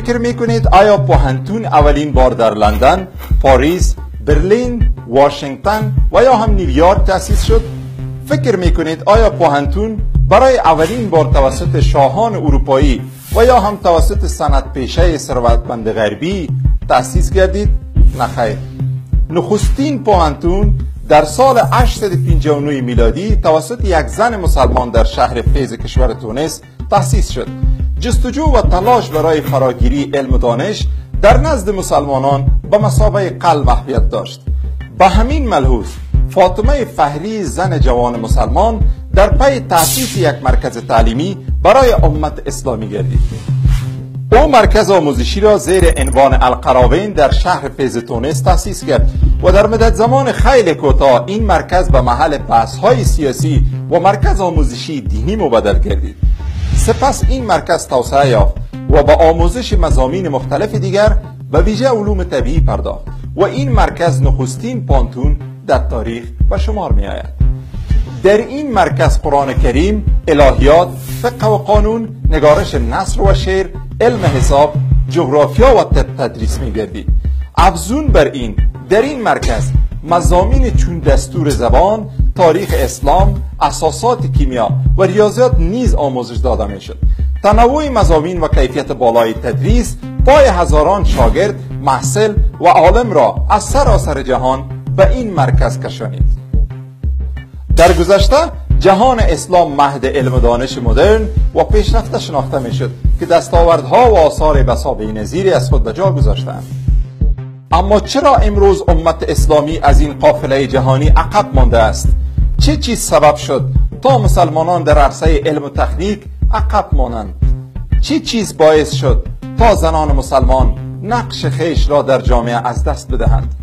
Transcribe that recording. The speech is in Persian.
فکر میکنید آیا پوهنتون اولین بار در لندن، پاریس، برلین، واشنگتن و یا هم نیویورک تأسیس شد؟ فکر میکنید آیا پوهنتون برای اولین بار توسط شاهان اروپایی و یا هم توسط صنعت پیشه ثروتمند غربی تأسیس گردید؟ نخیر. نخستین پوهنتون در سال 859 میلادی توسط یک زن مسلمان در شهر فیض کشور تونس تأسیس شد. جستجو و تلاش برای فراگیری علم و دانش در نزد مسلمانان به مثابه قلب اهمیت داشت. به همین ملحوظ فاطمه فهری زن جوان مسلمان در پی تأسیس یک مرکز تعلیمی برای امت اسلامی گردید. او مرکز آموزشی را زیر عنوان القراوین در شهر فیض تونس تأسیس کرد و در مدت زمان خیلی کوتاه این مرکز به محل بحث‌های سیاسی و مرکز آموزشی دینی مبدل گردید. سپس این مرکز توسعه یافت و با آموزش مضامین مختلف دیگر به ویژه علوم طبیعی پرداخت و این مرکز نخستین پانتون در تاریخ به شمار می آید. در این مرکز قرآن کریم، الهیات، فقه و قانون، نگارش نثر و شعر، علم حساب، جغرافیا و طب تدریس می گردید. افزون بر این در این مرکز مضامین چون دستور زبان، تاریخ اسلام، اساسات کیمیا و ریاضیات نیز آموزش داده می شد. تنوع مضامین و کیفیت بالای تدریس پای هزاران شاگرد، محصل و عالم را از سراسر جهان به این مرکز کشانید. در گذشته جهان اسلام مهد علم و دانش مدرن و پیشرفته شناخته می شد که دستاوردها و آثار بسابقه نظیری از خود به جا گذاشتند. اما چرا امروز امت اسلامی از این قافله جهانی عقب مانده است؟ چه چیز سبب شد تا مسلمانان در عرصه علم و تکنیک عقب مانند؟ چه چیز باعث شد تا زنان مسلمان نقش خویش را در جامعه از دست بدهند؟